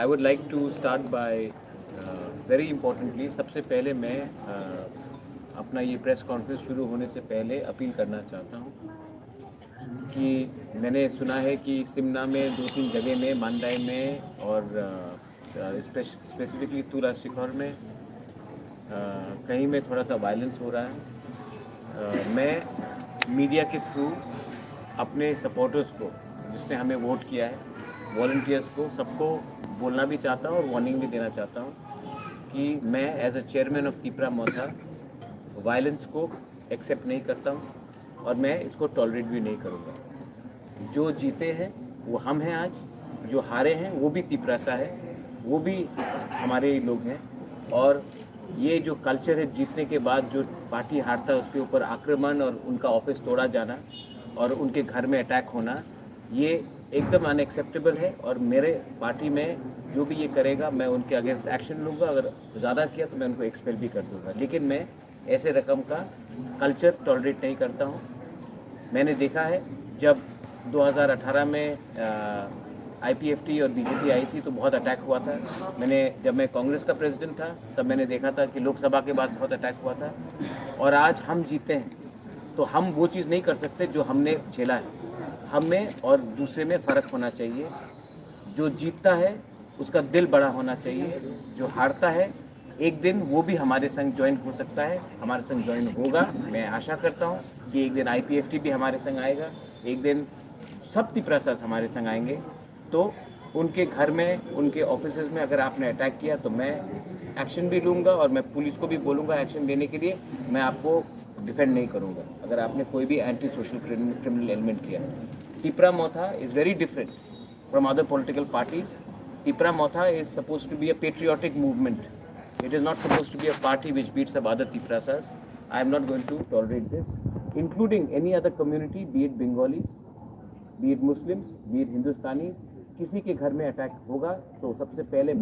I would like to start by very importantly सबसे पहले मैं अपना ये प्रेस कॉन्फ्रेंस शुरू होने से पहले अपील करना चाहता हूँ कि मैंने सुना है कि सिमना में 2-3 जगह में, मांडाई में और स्पेसिफिकली तुरा शिखर में कहीं में थोड़ा सा वायलेंस हो रहा है। मैं मीडिया के थ्रू अपने सपोर्टर्स को, जिसने हमें वोट किया है, वॉलंटियर्स को, सबको बोलना भी चाहता हूँ और वार्निंग भी देना चाहता हूँ कि मैं as a chairman of Tipra Motha violence को एक्सेप्ट नहीं करता हूँ और मैं इसको टॉलरेट भी नहीं करूँगा। जो जीते हैं वो हम हैं आज, जो हारे हैं वो भी तिपरासा है, वो भी हमारे लोग हैं। और ये जो कल्चर है, जीतने के बाद जो पार्टी हारता है उसके ऊपर आक्रमण और उनका ऑफिस तोड़ा जाना और उनके घर में अटैक होना, ये एकदम अनएक्सेप्टेबल है। और मेरे पार्टी में जो भी ये करेगा मैं उनके अगेंस्ट एक्शन लूँगा। अगर ज़्यादा किया तो मैं उनको एक्सपेल भी कर दूँगा, लेकिन मैं ऐसे रकम का कल्चर टॉलरेट नहीं करता हूँ। मैंने देखा है जब 2018 में IPFT और BJP आई थी तो बहुत अटैक हुआ था। जब मैं कांग्रेस का प्रेसिडेंट था तब मैंने देखा था कि लोकसभा के बाद बहुत अटैक हुआ था। और आज हम जीते हैं तो हम वो चीज़ नहीं कर सकते जो हमने झेला है। हमें और दूसरे में फ़र्क होना चाहिए। जो जीतता है उसका दिल बड़ा होना चाहिए, जो हारता है एक दिन वो भी हमारे संग ज्वाइन हो सकता है, हमारे संग ज्वाइन होगा। मैं आशा करता हूँ कि एक दिन IPFT भी हमारे संग आएगा, एक दिन सब तिपरासास हमारे संग आएंगे। तो उनके घर में, उनके ऑफिसेज में अगर आपने अटैक किया तो मैं एक्शन भी लूँगा और मैं पुलिस को भी बोलूँगा एक्शन लेने के लिए। मैं आपको डिफेंड नहीं करूँगा अगर आपने कोई भी एंटी सोशल क्रिमिनल एलिमेंट किया। Tipra Motha is very different from other political parties. Tipra Motha is supposed to be a patriotic movement. It is not supposed to be a party which beats up other Tiprasas. I am not going to tolerate this, including any other community, be it Bengalis, be it Muslims, be it Hindustanis. किसी के घर में attack होगा तो सबसे पहले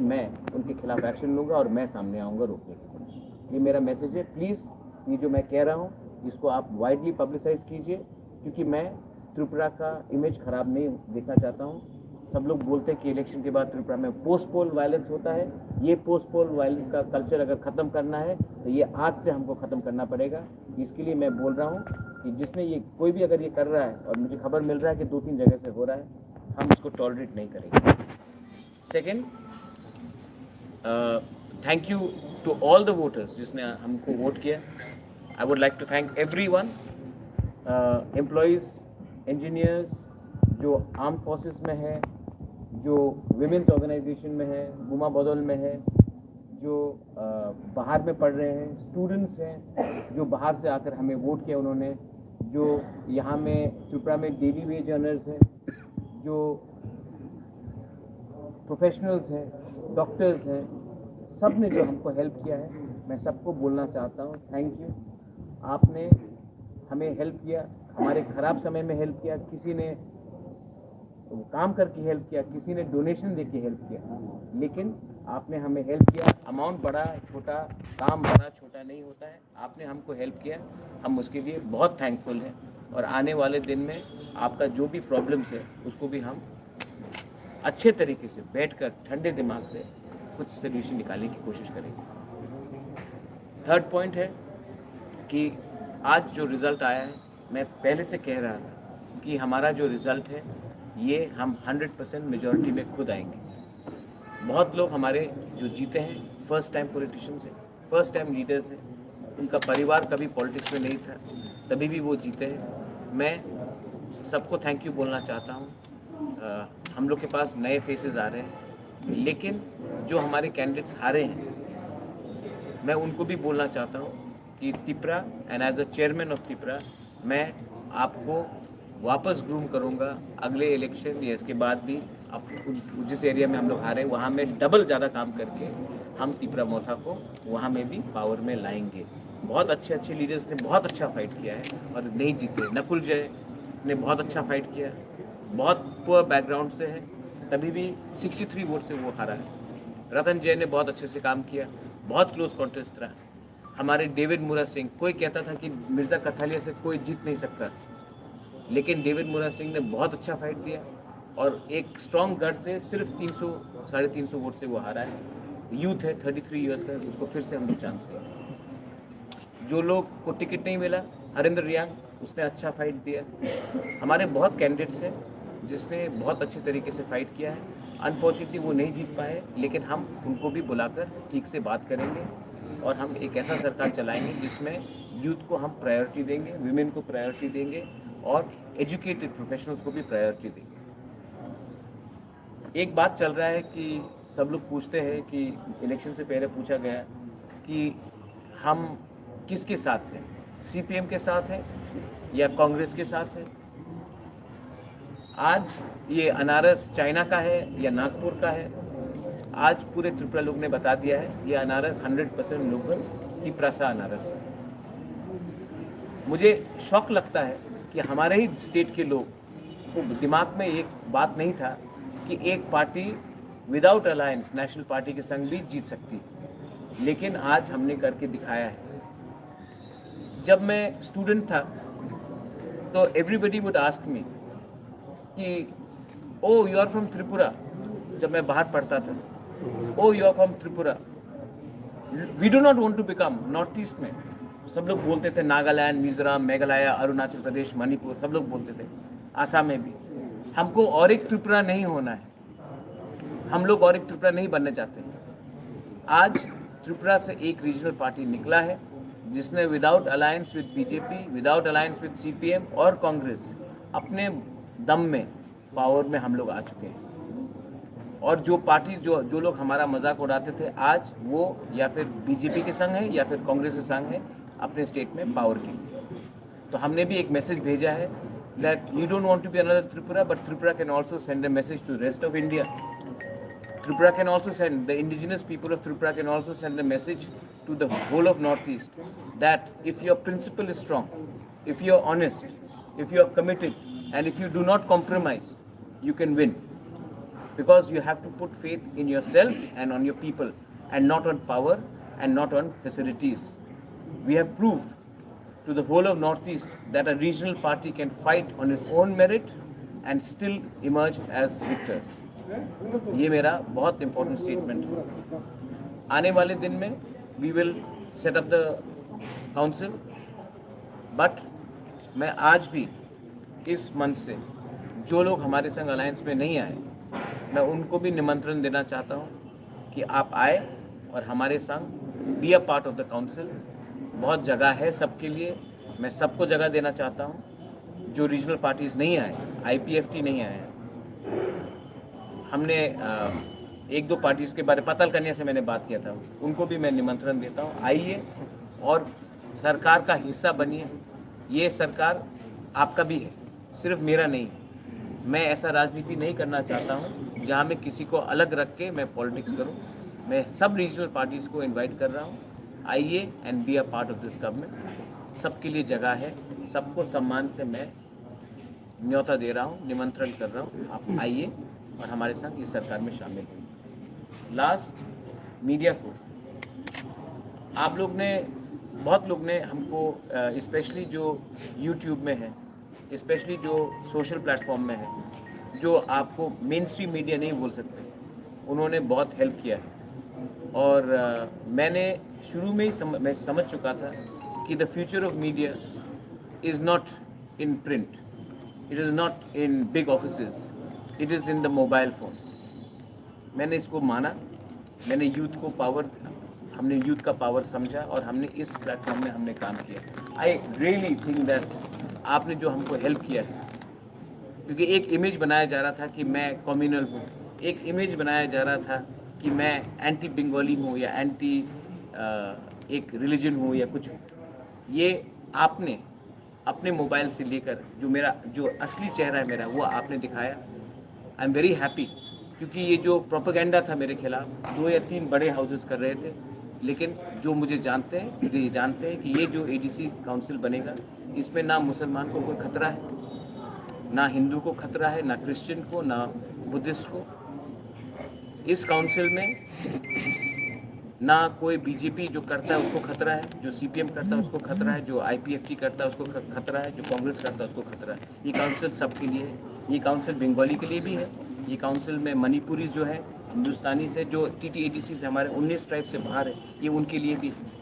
मैं उनके खिलाफ एक्शन लूँगा और मैं सामने आऊँगा रोकने के लिए। ये मेरा मैसेज है। प्लीज़ ये जो मैं कह रहा हूँ इसको आप वाइडली पब्लिसाइज कीजिए, क्योंकि मैं त्रिपुरा का इमेज ख़राब नहीं देखना चाहता हूँ। सब लोग बोलते हैं कि इलेक्शन के बाद त्रिपुरा में पोस्ट पोल वायलेंस होता है। ये पोस्ट पोल वायलेंस का कल्चर अगर ख़त्म करना है तो ये आज से हमको ख़त्म करना पड़ेगा। इसके लिए मैं बोल रहा हूँ कि जिसने ये, कोई भी अगर ये कर रहा है और मुझे खबर मिल रहा है कि 2-3 जगह से हो रहा है, हम इसको टॉलरेट नहीं करेंगे। Second, thank you to all the voters जिसने हमको वोट किया। I would like to thank everyone, employees, engineers जो आर्म फोर्सेस में है, जो विमेंस ऑर्गेनाइजेशन में है, गुमा बदौल में है, जो बाहर में पढ़ रहे हैं, स्टूडेंट्स हैं जो बाहर से आकर हमें वोट किया उन्होंने, जो यहाँ में त्रिपुरा में डेली वेज अर्नर्स हैं, जो प्रोफेशनल्स हैं, डॉक्टर्स हैं, सब ने जो हमको हेल्प किया है, मैं सबको बोलना चाहता हूँ थैंक यू। आपने हमें हेल्प किया, हमारे ख़राब समय में हेल्प किया, किसी ने काम करके हेल्प किया, किसी ने डोनेशन देके हेल्प किया, लेकिन आपने हमें हेल्प किया। अमाउंट बड़ा छोटा, काम बड़ा छोटा नहीं होता है, आपने हमको हेल्प किया, हम उसके लिए बहुत थैंकफुल हैं। और आने वाले दिन में आपका जो भी प्रॉब्लम्स है उसको भी हम अच्छे तरीके से बैठकर ठंडे दिमाग से कुछ सोल्यूशन निकालने की कोशिश करेंगे। थर्ड पॉइंट है कि आज जो रिज़ल्ट आया है, मैं पहले से कह रहा था कि हमारा जो रिज़ल्ट है ये हम 100% मेजॉरिटी में खुद आएंगे। बहुत लोग हमारे जो जीते हैं फर्स्ट टाइम पॉलिटिशियंस हैं, फर्स्ट टाइम लीडर्स हैं, उनका परिवार कभी पॉलिटिक्स में नहीं था, तभी भी वो जीते हैं। मैं सबको थैंक यू बोलना चाहता हूँ। हम लोग के पास नए फेसेस आ रहे हैं, लेकिन जो हमारे कैंडिडेट्स हारे हैं मैं उनको भी बोलना चाहता हूँ कि Tipra and as a chairman of Tipra मैं आपको वापस ग्रूम करूँगा अगले इलेक्शन या इसके बाद भी। आप जिस एरिया में हम लोग हारे हैं वहाँ में डबल ज़्यादा काम करके हम तिपरा मोथा को वहाँ में भी पावर में लाएंगे। बहुत अच्छे लीडर्स ने बहुत अच्छा फाइट किया है और नहीं जीते। नकुल जय ने बहुत अच्छा फाइट किया, बहुत पुअर बैकग्राउंड से है, तभी भी 63 वोट से वो हारा है। रतन जय ने बहुत अच्छे से काम किया, बहुत क्लोज कॉन्टेस्ट रहा। हमारे डेविड मुरा सिंह, कोई कहता था कि मिर्ज़ा कथालिया से कोई जीत नहीं सकता, लेकिन डेविड मुरा सिंह ने बहुत अच्छा फाइट दिया। और एक स्ट्रॉन्ग गढ़ से सिर्फ 300 350 वोट से वो हारा है। यूथ है 33 इयर्स का, उसको फिर से हम लोग चांस देंगे। जो लोग को टिकट नहीं मिला, हरिंदर रियांग उसने अच्छा फाइट दिया। हमारे बहुत कैंडिडेट्स हैं जिसने बहुत अच्छे तरीके से फाइट किया है। अनफॉर्चुनेटली वो नहीं जीत पाए, लेकिन हम उनको भी बुलाकर ठीक से बात करेंगे और हम एक ऐसा सरकार चलाएंगे जिसमें यूथ को हम प्रायोरिटी देंगे, विमेन को प्रायोरिटी देंगे और एजुकेटेड प्रोफेशनल्स को भी प्रायोरिटी देंगे। एक बात चल रहा है कि सब लोग पूछते हैं कि इलेक्शन से पहले पूछा गया कि हम किसके साथ हैं, सीपीएम के साथ हैं या कांग्रेस के साथ हैं। आज ये अनारस चाइना का है या नागपुर का है, आज पूरे त्रिपुरा लोग ने बता दिया है ये अनारस 100% लोकल तिपरासा अनारस है। मुझे शौक लगता है कि हमारे ही स्टेट के लोग को दिमाग में एक बात नहीं था कि एक party without alliance national party के संग भी जीत सकती है, लेकिन आज हमने करके दिखाया है। जब मैं स्टूडेंट था तो एवरीबडी वुड आस्क मी कि O you are from Tripura. जब मैं बाहर पढ़ता था, O you are from Tripura, we do not want to become. North east में सब लोग बोलते थे, नागालैंड, मिजोरम, मेघालय, अरुणाचल प्रदेश, मणिपुर, सब लोग बोलते थे, आसाम में भी, हमको और एक त्रिपुरा नहीं होना है, हम लोग और एक त्रिपुरा नहीं बनने चाहते। आज त्रिपुरा से एक रीजनल पार्टी निकला है जिसने without alliance with BJP, without alliance with CPM और कांग्रेस अपने दम में पावर में हम लोग आ चुके हैं। और जो पार्टी जो लोग हमारा मजाक उड़ाते थे, आज वो या फिर बीजेपी के संग है या फिर कांग्रेस के संग है अपने स्टेट में पावर के लिए। तो हमने भी एक मैसेज भेजा है that you don't want to be another Tripura, but Tripura can also send a message to the rest of India. Tripura can also send, the indigenous people of Tripura can also send a message to the whole of Northeast that if your principle is strong, if you are honest, if you are committed, and if you do not compromise, you can win. Because you have to put faith in yourself and on your people, and not on power and not on facilities. We have proved to the whole of Northeast that a regional party can fight on its own merit and still emerge as victors. ये मेरा बहुत important statement है। आने वाले दिन में we will set up the council, but मैं आज भी इस मंच से जो लोग हमारे संग अलायंस में नहीं आए, मैं उनको भी निमंत्रण देना चाहता हूँ कि आप आए और हमारे संग be a part of the council. बहुत जगह है सबके लिए, मैं सबको जगह देना चाहता हूँ। जो रीजनल पार्टीज़ नहीं आए, आईपीएफटी नहीं आए, हमने एक दो पार्टीज़ के बारे पतल कन्या से मैंने बात किया था, उनको भी मैं निमंत्रण देता हूँ, आइए और सरकार का हिस्सा बनिए। ये सरकार आपका भी है, सिर्फ मेरा नहीं है। मैं ऐसा राजनीति नहीं करना चाहता हूँ जहाँ मैं किसी को अलग रख के मैं पॉलिटिक्स करूँ। मैं सब रीजनल पार्टीज़ को इनवाइट कर रहा हूँ, आइए and be a part of this government. सबके लिए जगह है, सबको सम्मान से मैं न्योता दे रहा हूँ, निमंत्रण कर रहा हूँ, आप आइए और हमारे साथ इस सरकार में शामिल होइए। लास्ट, मीडिया को आप लोग ने, बहुत लोग ने हमको स्पेशली जो यूट्यूब में है, स्पेशली जो सोशल प्लेटफॉर्म में है, जो आपको मेन स्ट्रीम मीडिया नहीं बोल सकते, उन्होंने बहुत हेल्प किया है। और मैंने शुरू में ही मैं समझ चुका था कि the future of media is not in print, it is not in big offices, it is in the mobile phones. मैंने इसको माना, मैंने यूथ को पावर, हमने यूथ का पावर समझा और हमने इस प्लेटफॉर्म में हमने काम किया। आई रियली थिंक दैट आपने जो हमको हेल्प किया है, क्योंकि एक इमेज बनाया जा रहा था कि मैं कम्युनल हूँ, एक इमेज बनाया जा रहा था कि मैं एंटी बंगाली हूँ या एंटी एक रिलीजन हूँ या कुछ। ये आपने अपने मोबाइल से लेकर जो मेरा जो असली चेहरा है मेरा, वो आपने दिखाया। आई एम वेरी हैप्पी, क्योंकि ये जो प्रोपेगेंडा था मेरे खिलाफ 2 या 3 बड़े हाउसेस कर रहे थे, लेकिन जो मुझे जानते हैं, ये जानते हैं कि ये जो एडीसी काउंसिल बनेगा, इसमें ना मुसलमान को कोई खतरा है, ना हिंदू को खतरा है, ना क्रिश्चियन को, ना बुद्धिस्ट को। इस काउंसिल में ना कोई बीजेपी जो करता है उसको खतरा है, जो सीपीएम करता है उसको खतरा है, जो आईपीएफटी करता है उसको खतरा है, जो कांग्रेस करता है उसको खतरा है। ये काउंसिल सबके लिए है। ये काउंसिल बंगाली के लिए भी है, ये काउंसिल में मणिपुरी जो है हिंदुस्तानी से, जो TTADC से हमारे 19 ट्राइब से बाहर है, ये उनके लिए भी है।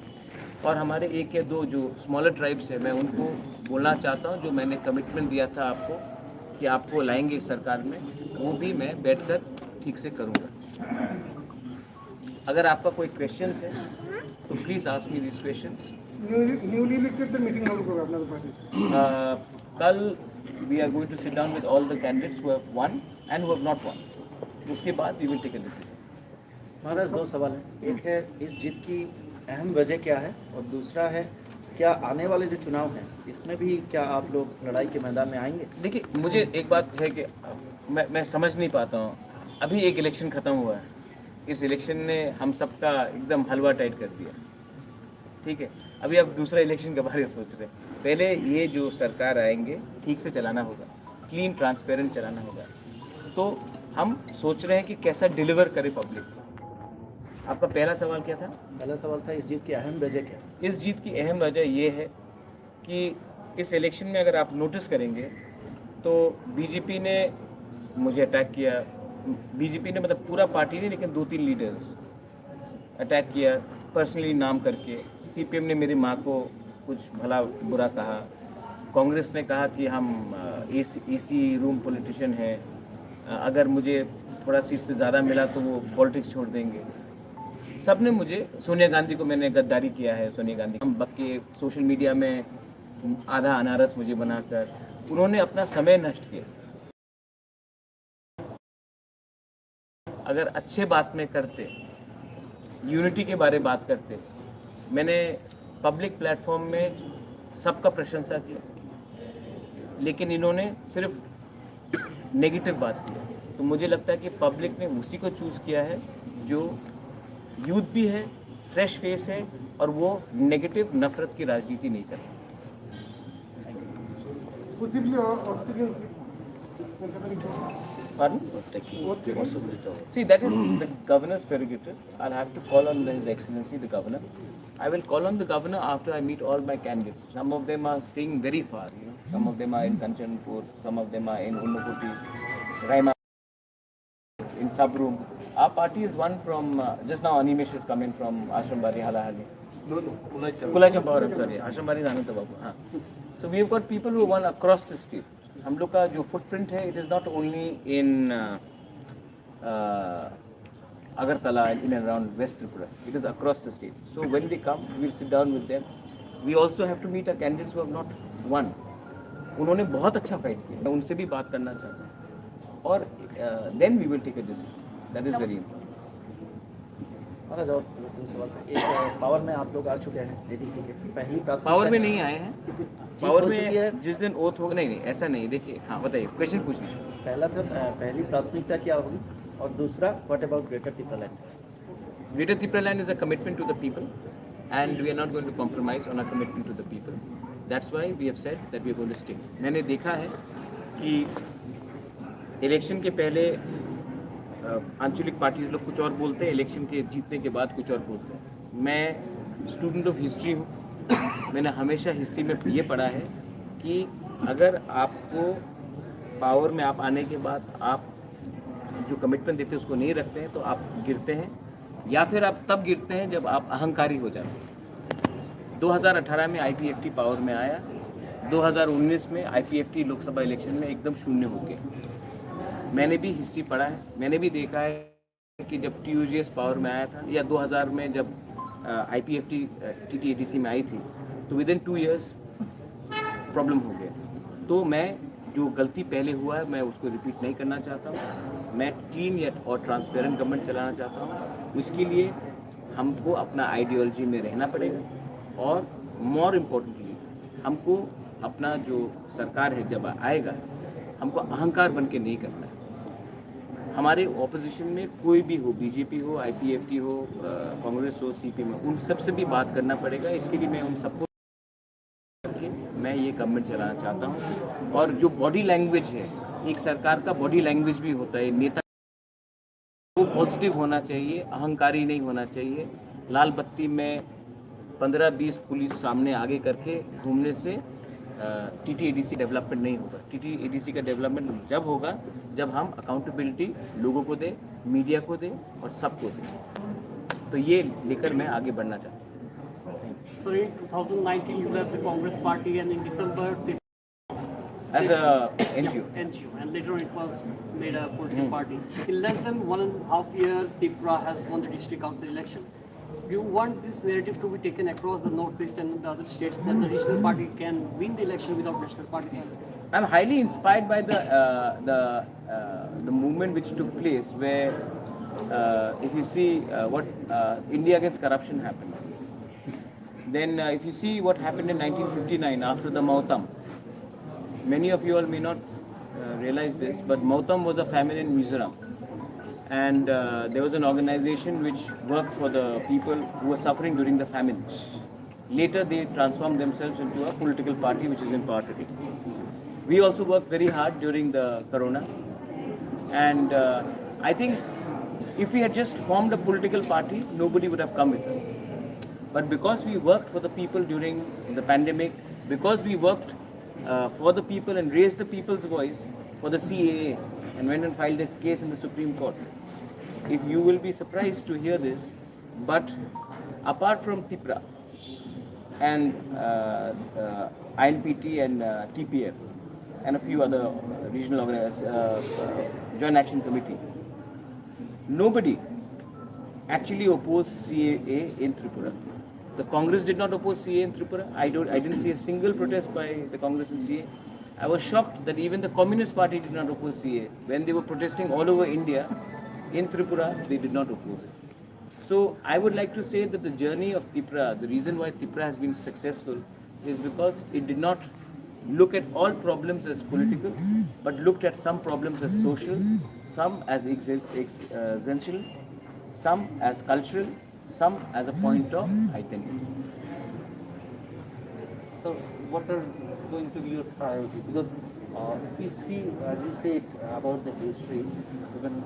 और हमारे 1 या 2 जो स्मॉलर ट्राइब्स है, मैं उनको बोलना चाहता हूँ, जो मैंने कमिटमेंट दिया था आपको कि आपको लाएंगे सरकार में, वो भी मैं बैठकर ठीक से करूँगा। अगर आपका कोई क्वेश्चन है तो please ask me this questions. Newly elected meeting कब होगा अपना पार्टी? कल we are going to sit down with all the candidates who have won and who have not won. उसके बाद we will take a decision. महाराज 2 सवाल हैं। एक है इस जीत की अहम वजह क्या है, और दूसरा है क्या आने वाले जो चुनाव हैं इसमें भी क्या आप लोग लड़ाई के मैदान में आएंगे? देखिए, मुझे एक बात है कि मैं समझ नहीं पाता हूँ। अभी एक इलेक्शन ख़त्म हुआ है, इस इलेक्शन ने हम सबका एकदम हलवा टाइट कर दिया, ठीक है। अभी आप दूसरा इलेक्शन के बारे में सोच रहे हैं। पहले ये जो सरकार आएंगे ठीक से चलाना होगा, क्लीन ट्रांसपेरेंट चलाना होगा। तो हम सोच रहे हैं कि कैसा डिलीवर करे पब्लिक को। आपका पहला सवाल क्या था? पहला सवाल था इस जीत की अहम वजह क्या? इस जीत की अहम वजह ये है कि इस इलेक्शन में अगर आप नोटिस करेंगे तो बीजेपी ने मुझे अटैक किया। बीजेपी ने मतलब पूरा पार्टी नहीं, लेकिन 2-3 लीडर्स अटैक किया पर्सनली नाम करके। CPM ने मेरी माँ को कुछ भला बुरा कहा। कांग्रेस ने कहा कि हम AC रूम पॉलिटिशियन हैं, अगर मुझे थोड़ा सीट से ज़्यादा मिला तो वो पॉलिटिक्स छोड़ देंगे। सब ने मुझे, सोनिया गांधी को मैंने गद्दारी किया है, सोनिया गांधी हम बक्के सोशल मीडिया में आधा अनारस मुझे बनाकर उन्होंने अपना समय नष्ट किया। अगर अच्छे बात में करते, यूनिटी के बारे बात करते, मैंने पब्लिक प्लेटफॉर्म में सबका प्रशंसा किया, लेकिन इन्होंने सिर्फ नेगेटिव बात की। तो मुझे लगता है कि पब्लिक ने उसी को चूज़ किया है जो यूथ भी है, फ्रेश फेस है, और वो नेगेटिव नफरत की राजनीति नहीं करता। Pardon? See, that is the governor's prerogative. I'll have to call on His Excellency the Governor. I will call on the Governor after I meet all my candidates. Some of them are staying very far, you know. Some of them are in Kanchanpur, some of them are in Unnakuti, Raima, in Sabroom. Our party is one from, just now Animesh is coming from Ashrambari, Halahali. No, Kulacham Power, I'm sorry. Ashrambari Nananta Babu. हाँ. So we have got people who won across the state. हम लोग का जो footprint है, it is not only in Agartala and in and around West Tripura. It is across the state. So when they come, we will sit down with them. We also have to meet our candidates who have not won. उन्होंने बहुत अच्छा fight किया, मैं उनसे भी बात करना चाहता हूँ, और then we will take a decision. That is very important. महाराज और 2 सवाल थे। एक पावर में आप लोग आ चुके हैं ADC के, पहली प्राथमिकता पावर में नहीं आए हैं। पावर हो चुकी है। में जिस दिन ओथ होगा, नहीं ऐसा नहीं। देखिए, हाँ बताइए, क्वेश्चन पूछिए। पहला तो पहली प्राथमिकता क्या होगी, और दूसरा what about greater Tipraland? Greater Tipraland is a commitment to the people, and we are not going to compromise on our commitment to the people. That's why we have said that we are going to stick. मैंने देखा है कि election के पहले आंचलिक parties लोग कुछ और बोलते हैं, इलेक्शन के जीतने के बाद कुछ और बोलते हैं। मैं स्टूडेंट ऑफ हिस्ट्री हूँ। मैंने हमेशा हिस्ट्री में ये पढ़ा है कि अगर आपको पावर में आप आने के बाद आप जो कमिटमेंट देते हैं उसको नहीं रखते हैं तो आप गिरते हैं, या फिर आप तब गिरते हैं जब आप अहंकारी हो जाते हैं। 2018 में IPFT पावर में आया, 2019 में IPFT लोकसभा इलेक्शन में एकदम शून्य हो गया। मैंने भी हिस्ट्री पढ़ा है, मैंने भी देखा है कि जब TUGS पावर में आया था, या 2000 में जब IPFT TTADC में आई थी, तो विदिन 2 इयर्स प्रॉब्लम हो गया। तो मैं जो गलती पहले हुआ है मैं उसको रिपीट नहीं करना चाहता हूँ। मैं क्लीन या और ट्रांसपेरेंट गवर्नमेंट चलाना चाहता हूँ। इसके लिए हमको अपना आइडियोलॉजी में रहना पड़ेगा, और मोर इम्पोर्टेंटली हमको अपना जो सरकार है जब आएगा, हमको अहंकार बन के नहीं करना है। हमारे ऑपोजिशन में कोई भी हो, BJP हो, IPFT हो, कांग्रेस हो, CPM हो, उन सब से भी बात करना पड़ेगा। इसके लिए मैं उन सबको करके मैं ये गवर्नमेंट चलाना चाहता हूँ। और जो बॉडी लैंग्वेज है, एक सरकार का बॉडी लैंग्वेज भी होता है, नेता वो पॉजिटिव होना चाहिए, अहंकारी नहीं होना चाहिए। लाल बत्ती में 15-20 पुलिस सामने आगे करके घूमने से TTADC डेवलपमेंट नहीं होगा। TTADC का डेवलपमेंट जब होगा जब हम अकाउंटेबिलिटी लोगों को दें, मीडिया को दें और सबको दें। तो ये लेकर मैं आगे बढ़ना चाहता हूँ। So in 2019 you left the Congress party and in December the As a NGO. NGO and later it was made a political party. In less than 1.5 years, Tripura has won the district council election. Do you want this narrative to be taken across the northeast and the other states that the regional party can win the election without national party? I'm highly inspired by the movement which took place, where if you see what India against corruption happened, then if you see what happened in 1959 after the Mautam, many of you all may not realize this, but Mautam was a famine in Mizoram, and there was an organization which worked for the people who were suffering during the famine. Later they transformed themselves into a political party which is in power today. We also worked very hard during the Corona, and I think if we had just formed a political party, nobody would have come with us. But because we worked for the people during the pandemic, because we worked for the people and raised the people's voice for the CAA and went and filed a case in the Supreme Court. If you will be surprised to hear this, but apart from Tripura and INPT and TPF and a few other regional Joint Action Committee, nobody actually opposed CAA in Tripura. The Congress did not oppose CAA in Tripura. I didn't see a single protest by the Congress in CAA. I was shocked that even the Communist Party did not oppose CAA. When they were protesting all over India, in Tripura, they did not oppose it. So I would like to say that the journey of Tripura, the reason why Tripura has been successful is because it did not look at all problems as political, but looked at some problems as social, some as existential, some as cultural, some as a point of identity. So what are going to be your priorities? Because if you see, as you said about the history, even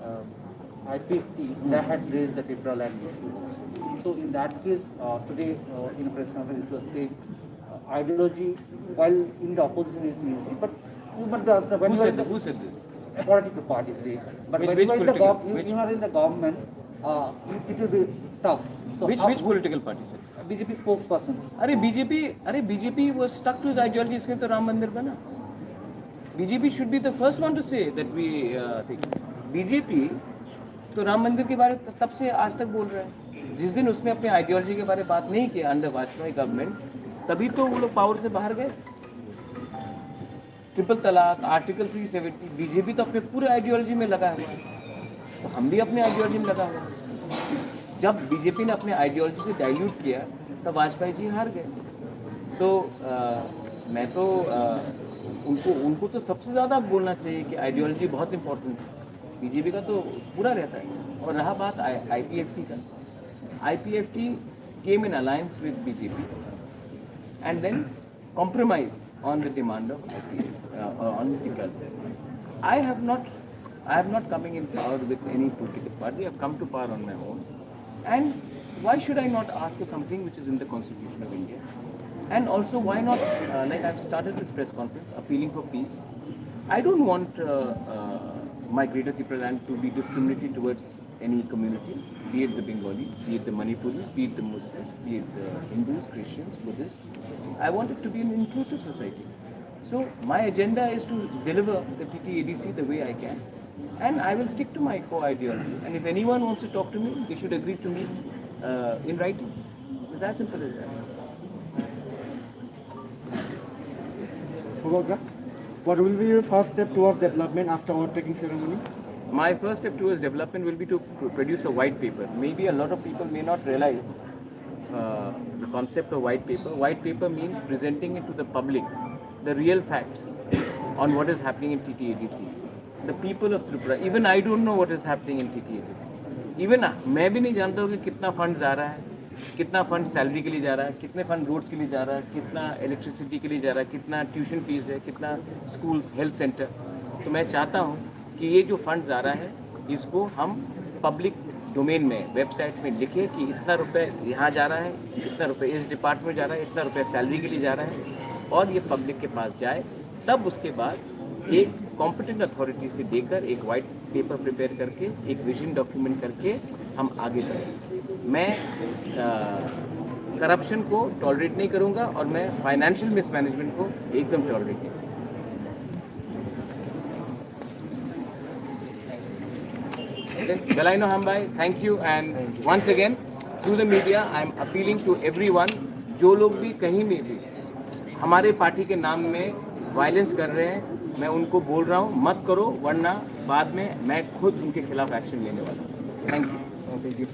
I-50, they had raised the Tripura land issue. So in that case, today in a press conference it was said, ideology, while in the opposition is easy, but you must answer. Who said this? A political party say. But Which when you are in the political- you are in the government, it will be tough. So Which political party said? BJP spokesperson. BJP was stuck to his ideology. इसके तो राम मंदिर बना. BJP should be the first one to say that we think. BJP तो राम मंदिर के बारे तब से आज तक बोल रहा है. जिस दिन उसने अपने आइडियोलॉजी के बारे में बात नहीं किया अंडर वाजपेयी गवर्नमेंट, तभी तो वो लोग पावर से बाहर गए. ट्रिपल तलाक, आर्टिकल 370, बीजेपी तो अपने पूरे आइडियोलॉजी में लगा हुआ है, तो हम भी अपने आइडियोलॉजी में लगा हुआ है. जब बीजेपी ने अपने आइडियोलॉजी से डाइल्यूट किया तब वाजपेयी जी हार गए. तो मैं तो उनको तो सबसे ज़्यादा बोलना चाहिए कि आइडियोलॉजी बहुत इंपॉर्टेंट है. बीजेपी का तो पूरा रहता है. और रहा बात IPFT का, IPFT came in alliance with BJP and then compromised on the demand of on Tripura. I have not coming in power with any political party. I have come to power on my own. And why should I not ask for something which is in the Constitution of India? And also, why not, like I've started this press conference, appealing for peace. I don't want my greater Tripura land to be discriminatory towards any community, be it the Bengalis, be it the Manipuris, be it the Muslims, be it the Hindus, Christians, Buddhists. I want it to be an inclusive society. So my agenda is to deliver the TTADC the way I can. And I will stick to my core ideology. And if anyone wants to talk to me, they should agree to me in writing. It's as simple as that. What will be your first step towards development after overtaking ceremony? My first step towards development will be to produce a white paper. Maybe a lot of people may not realize the concept of white paper. White paper means presenting it to the public, the real facts on what is happening in TTADC. The people of Tripura, even I don't know what is happening in TTADC. Even मैं भी नहीं जानता हूँ कि कितना fund जा रहा है, कितना फंड सैलरी के लिए जा रहा है, कितने फंड रोड्स के लिए जा रहा है, कितना इलेक्ट्रिसिटी के लिए जा रहा है, कितना ट्यूशन फीस है, कितना स्कूल्स, हेल्थ सेंटर. तो मैं चाहता हूँ कि ये जो फंड जा रहा है इसको हम पब्लिक डोमेन में वेबसाइट में लिखें कि इतना रुपए यहाँ जा रहा है, इतना रुपए इस डिपार्टमेंट जा रहा है, इतना रुपए सैलरी के लिए जा रहा है. और ये पब्लिक के पास जाए, तब उसके बाद एक कॉम्पिटेंट अथॉरिटी से देकर एक वाइट पेपर प्रिपेयर करके एक विजन डॉक्यूमेंट करके हम आगे बढ़ें। मैं करप्शन को टॉलरेट नहीं करूंगा और मैं फाइनेंशियल मिसमैनेजमेंट को एकदम टॉलरेट नहीं करूंगा। Belaino Hambai, thank you, and once again through the media I am appealing to everyone, जो लोग भी कहीं में भी हमारे पार्टी के नाम में वायलेंस कर रहे हैं, मैं उनको बोल रहा हूँ मत करो, वरना बाद में मैं खुद उनके खिलाफ एक्शन लेने वाला हूँ। Thank you.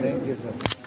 Thank you, sir.